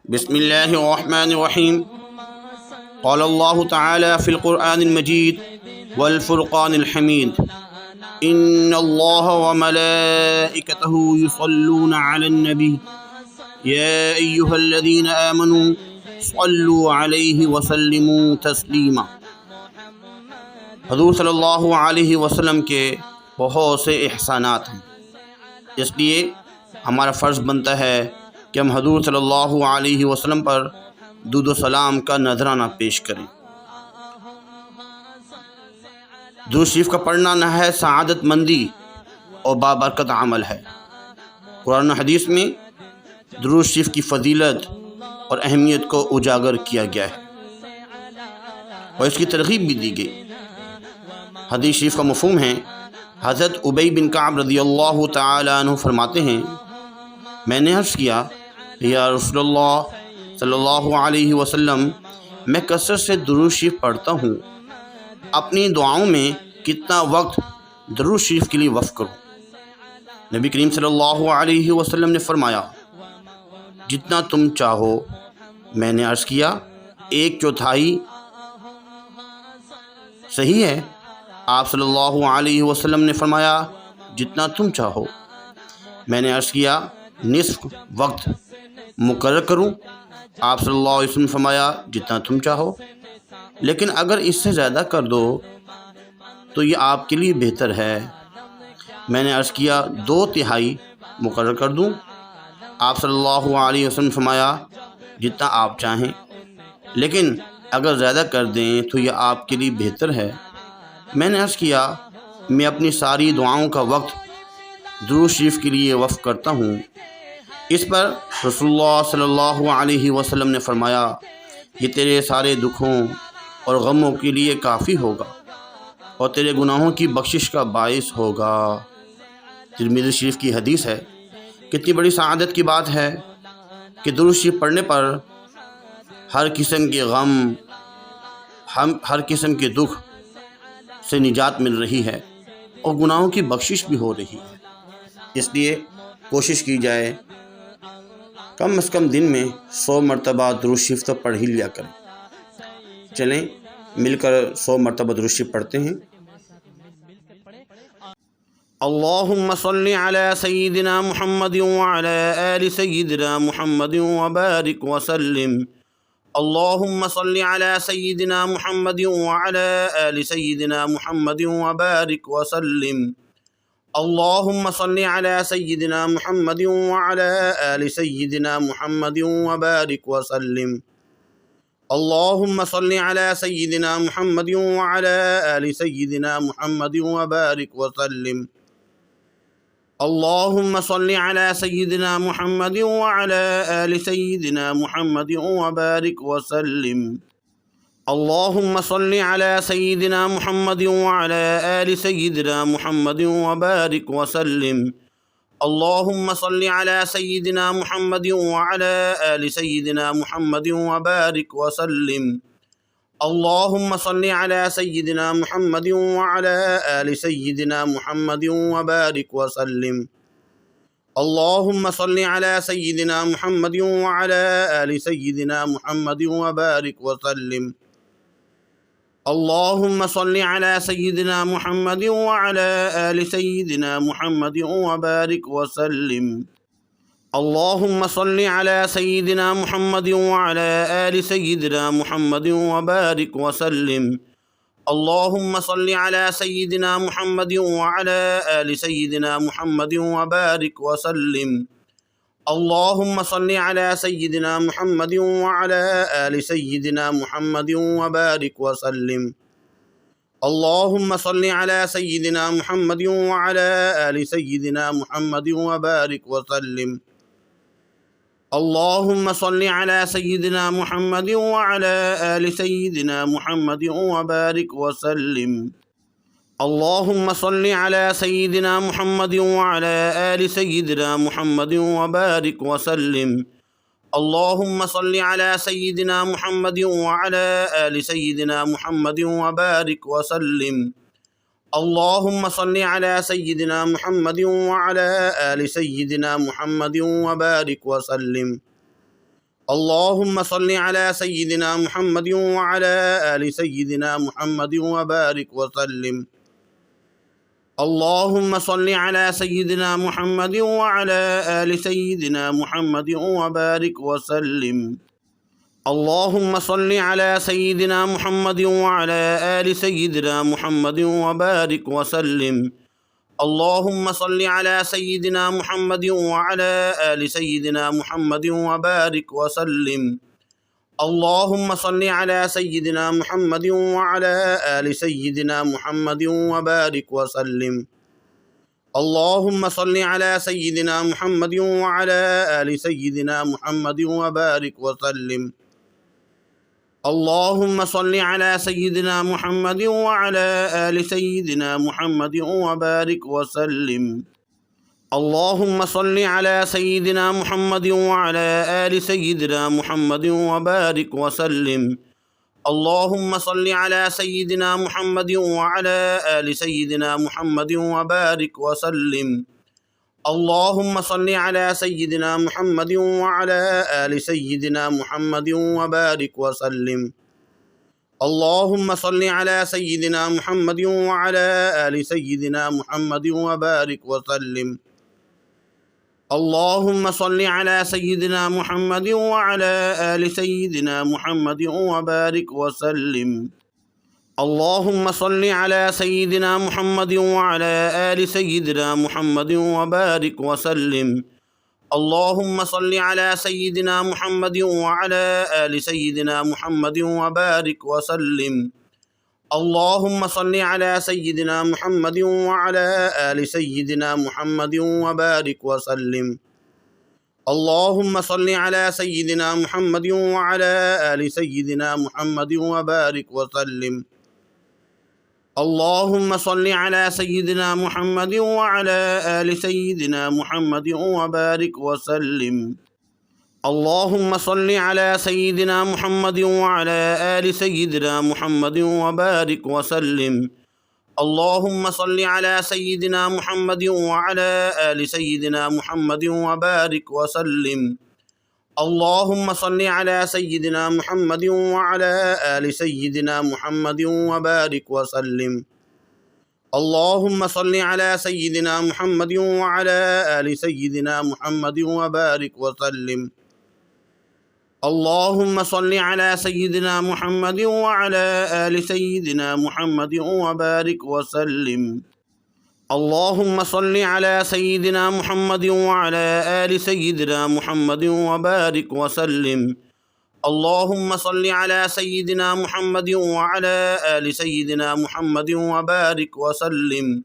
بسم اللہ الرحمن الرحیم قال اللہ تعالی فی القرآن المجید والفرقان الحمید ان اللہ وملائکتہ یصلون علی النبی یا ایہا الذین آمنوا صلوا علیہ وسلموا تسلیما۔ حضور صلی اللہ علیہ وسلم کے بہت سے احسانات ہیں، اس لیے ہمارا فرض بنتا ہے کہ ہم حضور صلی اللہ علیہ وسلم پر درود و سلام کا نذرانہ پیش کریں۔ درود شریف کا پڑھنا نہایت سعادت مندی اور بابرکت عمل ہے۔ قرآن و حدیث میں درود شریف کی فضیلت اور اہمیت کو اجاگر کیا گیا ہے اور اس کی ترغیب بھی دی گئی۔ حدیث شریف کا مفہوم ہے، حضرت ابی بن کعب رضی اللہ تعالی عنہ فرماتے ہیں، میں نے عرض کیا، یا رسول اللہ صلی اللہ علیہ وسلم، میں کثرت سے درود شریف پڑھتا ہوں، اپنی دعاؤں میں کتنا وقت درود شریف کے لیے وقف کروں؟ نبی کریم صلی اللہ علیہ وسلم نے فرمایا، جتنا تم چاہو۔ میں نے عرض کیا، 1/4 صحیح ہے؟ آپ صلی اللہ علیہ وسلم نے فرمایا، جتنا تم چاہو۔ میں نے عرض کیا، نصف وقت مقرر کروں؟ آپ صلی اللہ علیہ وسلم نے فرمایا، جتنا تم چاہو، لیکن اگر اس سے زیادہ کر دو تو یہ آپ کے لیے بہتر ہے۔ میں نے عرض کیا، 2/3 مقرر کر دوں؟ آپ صلی اللہ علیہ وسلم نے فرمایا، جتنا آپ چاہیں، لیکن اگر زیادہ کر دیں تو یہ آپ کے لیے بہتر ہے۔ میں نے عرض کیا، میں اپنی ساری دعاؤں کا وقت درود شریف کے لیے وقف کرتا ہوں۔ اس پر رسول اللہ صلی اللہ علیہ وسلم نے فرمایا، یہ تیرے سارے دکھوں اور غموں کے لیے کافی ہوگا اور تیرے گناہوں کی بخشش کا باعث ہوگا۔ ترمذی شریف کی حدیث ہے۔ کتنی بڑی سعادت کی بات ہے کہ درود شریف پڑھنے پر ہر قسم کے غم، ہر قسم کے دکھ سے نجات مل رہی ہے اور گناہوں کی بخشش بھی ہو رہی ہے۔ اس لیے کوشش کی جائے، کم از کم دن میں 100 مرتبہ درود شریف تو پڑھ ہی لیا کریں۔ چلیں مل کر 100 مرتبہ درود شریف پڑھتے ہیں۔ اللہم صل علی سیدنا محمد وعلی آل سیدنا محمد وبارک وسلم۔ اللہم صل علی سیدنا محمد وعلی آل سیدنا محمد وبارک وسلم۔ اللہم صل علی سیدنا محمد وعلی آل سیدنا محمد وبارک وسلم۔ اللہم صل علی سیدنا محمد وعلی آل سیدنا محمد وبارک وسلم۔ اللہم صل علی سیدنا محمد وعلی آل سیدنا محمد وبارک وسلم۔ اللہم صل علی سیدنا محمد وعلی آل سیدنا محمد وبارک وسلم۔ اللہم صل علی سیدنا محمد وعلی آل سیدنا محمد وبارک وسلم۔ اللہم صل علی سیدنا محمد وعلی آل سیدنا محمد وبارک وسلم۔ اللہم صل علی سیدنا محمد وعلی آل سیدنا محمد وبارک وسلم۔ اللہم صل علی سیدنا محمد وعلی آل سیدنا محمد وبارک وسلم۔ اللہم صل علی سیدنا محمد وعلی آل سیدنا محمد وبارک وسلم۔ اللہم صل علی سیدنا محمد وعلی آل سیدنا محمد وبارک وسلم۔ اللہم صل علی سیدنا محمد وعلی آل سیدنا محمد وبارک وسلم۔ اللہم صل علی سیدنا محمد وعلی آل سیدنا محمد وبارک وسلم۔ اللہم صل علی سیدنا محمد وعلی آل سیدنا محمد وبارک وسلم۔ اللہم صل علی سیدنا محمد وعلی آل سیدنا محمد وبارک وسلم۔ اللہم صل علی سیدنا محمد وعلی آل سیدنا محمد وبارک وسلم۔ اللہم صل علی سیدنا محمد وعلی آل سیدنا محمد وبارک وسلم۔ اللهم صل على سيدنا محمد وعلى آل سيدنا محمد وبارك وسلم. اللهم صل على سيدنا محمد وعلى آل سيدنا محمد وبارك وسلم. اللهم صل على سيدنا محمد وعلى آل سيدنا محمد وبارك وسلم. اللهم صل على سيدنا محمد وعلى آل سيدنا محمد وبارك وسلم. اللهم صل على سيدنا محمد وعلى آل سيدنا محمد وبارك وسلم. اللهم صل على سيدنا محمد وعلى آل سيدنا محمد وبارك وسلم. اللهم صل على سيدنا محمد وعلى آل سيدنا محمد وبارك وسلم. اللهم صل على سيدنا محمد وعلى آل سيدنا محمد وبارك وسلم. اللهم صل على سيدنا محمد وعلى آل سيدنا محمد وبارك وسلم. اللهم صل على سيدنا محمد وعلى آل سيدنا محمد وبارك وسلم. اللهم صل على سيدنا محمد وعلى آل سيدنا محمد وبارك وسلم. اللهم صل على سيدنا محمد وعلى آل سيدنا محمد وبارك وسلم. اللهم صل على سيدنا محمد وعلى آل سيدنا محمد وبارك وسلم. اللهم صل على سيدنا محمد وعلى آل سيدنا محمد وبارك وسلم. اللهم صل على سيدنا محمد وعلى آل سيدنا محمد وبارك وسلم. اللهم صل على سيدنا محمد وعلى آل سيدنا محمد وبارك وسلم. اللهم صل على سيدنا محمد وعلى آل سيدنا محمد وبارك وسلم. اللهم صل على سيدنا محمد وعلى آل سيدنا محمد وبارك وسلم. اللهم صل على سيدنا محمد وعلى آل سيدنا محمد وبارك وسلم. اللهم صل على سيدنا محمد وعلى آل سيدنا محمد وبارك وسلم. اللهم صل على سيدنا محمد وعلى آل سيدنا محمد وبارك وسلم. اللهم صل على سيدنا محمد وعلى آل سيدنا محمد وبارك وسلم. اللهم صل على سيدنا محمد وعلى آل سيدنا محمد وبارك وسلم. اللهم صل على سيدنا محمد وعلى آل سيدنا محمد وبارك وسلم.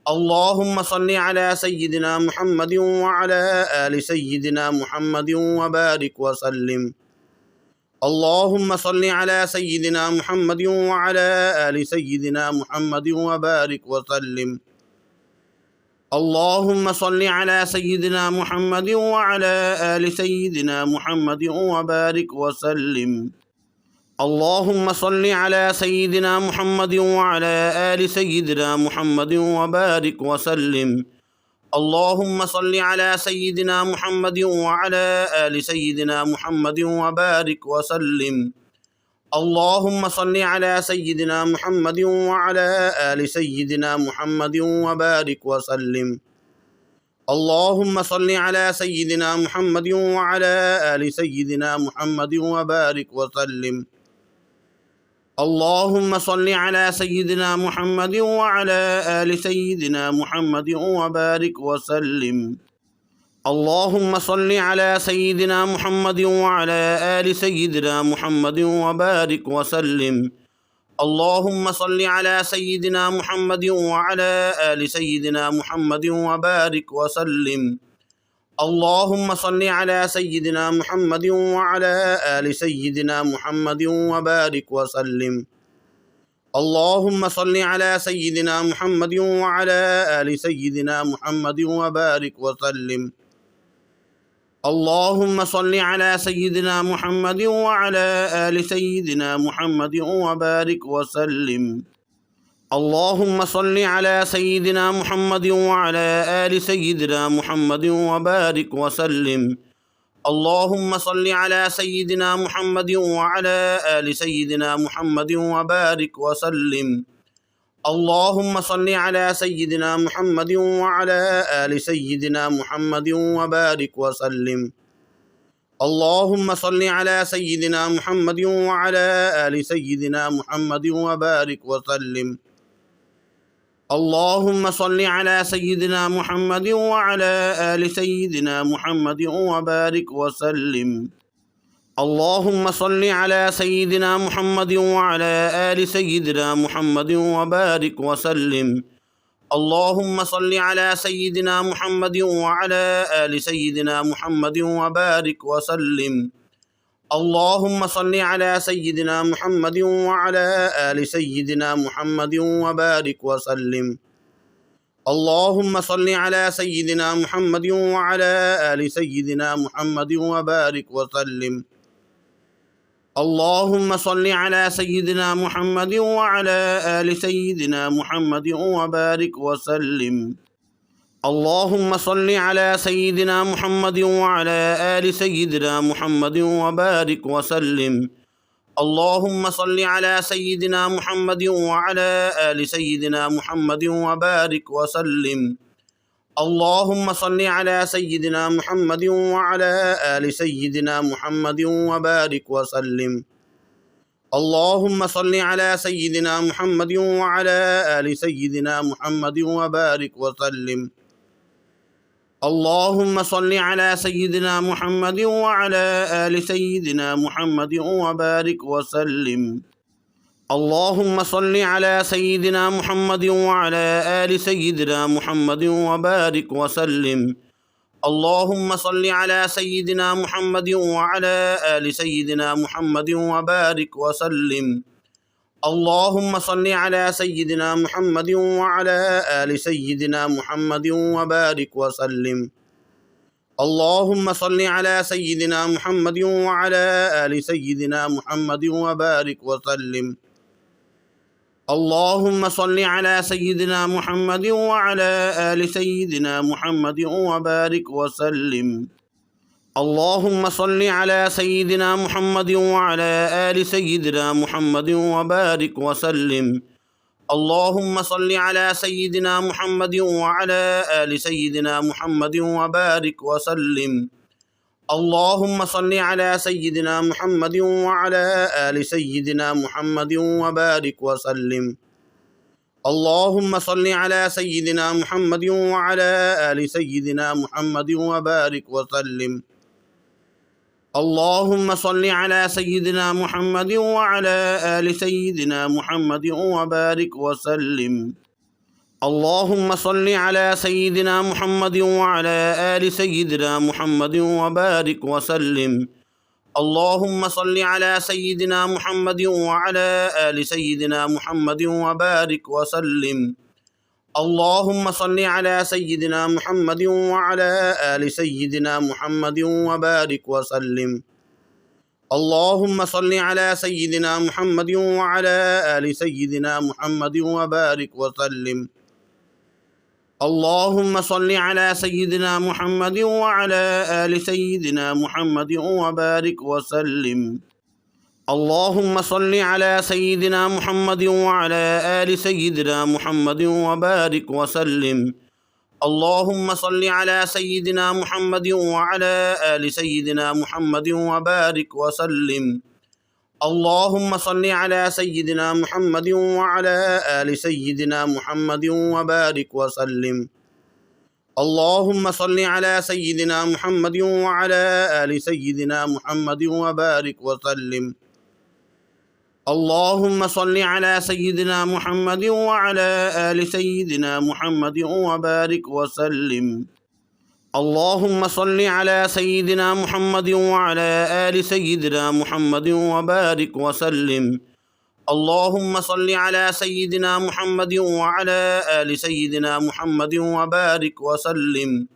اللهم صل على سيدنا محمد وعلى آل سيدنا محمد وبارك وسلم. اللهم صل على سيدنا محمد وعلى آل سيدنا محمد وبارك وسلم. اللهم صل على سيدنا محمد وعلى آل سيدنا محمد وبارك وسلم. اللهم صل على سيدنا محمد وعلى آل سيدنا محمد وبارك وسلم. اللهم صل على سيدنا محمد وعلى آل سيدنا محمد وبارك وسلم. اللهم صل على سيدنا محمد وعلى آل سيدنا محمد وبارك وسلم. اللهم صل على سيدنا محمد وعلى آل سيدنا محمد وبارك وسلم. اللهم صل على سيدنا محمد وعلى آل سيدنا محمد وبارك وسلم. اللهم صل على سيدنا محمد وعلى آل سيدنا محمد وبارك وسلم. اللهم صل على سيدنا محمد وعلى آل سيدنا محمد وبارك وسلم. اللهم صل على سيدنا محمد وعلى آل سيدنا محمد وبارك وسلم. اللهم صل على سيدنا محمد وعلى آل سيدنا محمد وبارك وسلم. اللهم صل على سيدنا محمد وعلى آل سيدنا محمد وبارك وسلم. اللهم صل على سيدنا محمد وعلى آل سيدنا محمد وبارك وسلم. اللهم صل على سيدنا محمد وعلى آل سيدنا محمد وبارك وسلم. اللهم صل على سيدنا محمد وعلى آل سيدنا محمد وبارك وسلم. اللهم صل على سيدنا محمد وعلى آل سيدنا محمد وبارك وسلم. اللهم صل على سيدنا محمد وعلى آل سيدنا محمد وبارك وسلم. اللهم صل على سيدنا محمد وعلى آل سيدنا محمد وبارك وسلم. اللهم صل على سيدنا محمد وعلى آل سيدنا محمد وبارك وسلم. اللهم صل على سيدنا محمد وعلى آل سيدنا محمد وبارك وسلم. اللهم صل على سيدنا محمد وعلى آل سيدنا محمد وبارك وسلم. اللهم صل على سيدنا محمد وعلى آل سيدنا محمد وبارك وسلم. اللهم صل على سيدنا محمد وعلى آل سيدنا محمد وبارك وسلم. اللهم صل على سيدنا محمد وعلى آل سيدنا محمد وبارك وسلم. اللهم صل على سيدنا محمد وعلى آل سيدنا محمد وبارك وسلم. اللهم صل على سيدنا محمد وعلى آل سيدنا محمد وبارك وسلم. اللهم صل على سيدنا محمد وعلى آل سيدنا محمد وبارك وسلم. اللهم صل على سيدنا محمد وعلى آل سيدنا محمد وبارك وسلم. اللهم صل على سيدنا محمد وعلى آل سيدنا محمد وبارك وسلم. اللهم صل على سيدنا محمد وعلى آل سيدنا محمد وبارك وسلم. اللهم صل على سيدنا محمد وعلى آل سيدنا محمد وبارك وسلم. اللهم صل على سيدنا محمد وعلى آل سيدنا محمد وبارك وسلم. اللهم صل على سيدنا محمد وعلى آل سيدنا محمد وبارك وسلم. اللهم صل على سيدنا محمد وعلى آل سيدنا محمد وبارك وسلم. اللهم صل على سيدنا محمد وعلى آل سيدنا محمد وبارك وسلم. اللهم صل على سيدنا محمد وعلى آل سيدنا محمد وبارك وسلم. اللهم صل على سيدنا محمد وعلى آل سيدنا محمد وبارك وسلم. اللهم صل على سيدنا محمد وعلى آل سيدنا محمد وبارك وسلم. اللهم صل على سيدنا محمد وعلى آل سيدنا محمد وبارك وسلم. اللهم صل على سيدنا محمد وعلى آل سيدنا محمد وبارك وسلم. اللهم صل على سيدنا محمد وعلى آل سيدنا محمد وبارك وسلم. اللهم صل على سيدنا محمد وعلى آل سيدنا محمد وبارك وسلم. اللهم صل على سيدنا محمد وعلى آل سيدنا محمد وبارك وسلم. اللهم صل على سيدنا محمد وعلى آل سيدنا محمد وبارك وسلم. اللهم صل على سيدنا محمد وعلى آل سيدنا محمد وبارك وسلم. اللهم صل على سيدنا محمد وعلى آل سيدنا محمد وبارك وسلم. اللهم صل على سيدنا محمد وعلى آل سيدنا محمد وبارك وسلم. اللهم صل على سيدنا محمد وعلى آل سيدنا محمد وبارك وسلم. اللهم صل على سيدنا محمد وعلى آل سيدنا محمد وبارك وسلم.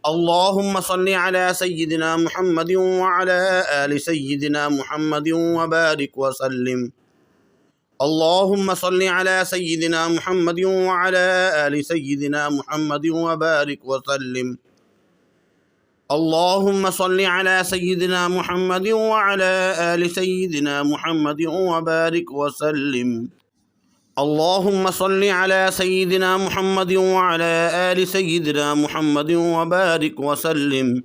اللهم صل على سيدنا محمد وعلى آل سيدنا محمد وبارك وسلم. اللهم صل على سيدنا محمد وعلى آل سيدنا محمد وبارك وسلم. اللهم صل على سيدنا محمد وعلى آل سيدنا محمد وبارك وسلم. اللهم صل على سيدنا محمد وعلى آل سيدنا محمد وبارك وسلم.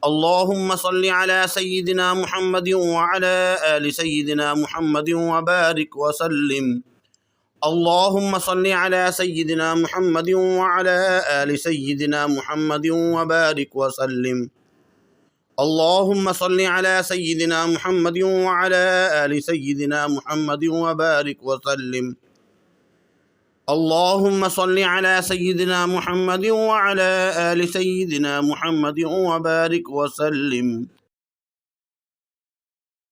اللهم صل على سيدنا محمد وعلى آل سيدنا محمد وبارك وسلم. اللهم صل على سيدنا محمد وعلى آل سيدنا محمد وبارك وسلم. اللهم صل على سيدنا محمد وعلى آل سيدنا محمد وبارك وسلم. اللهم صل على سيدنا محمد وعلى آل سيدنا محمد وبارك وسلم.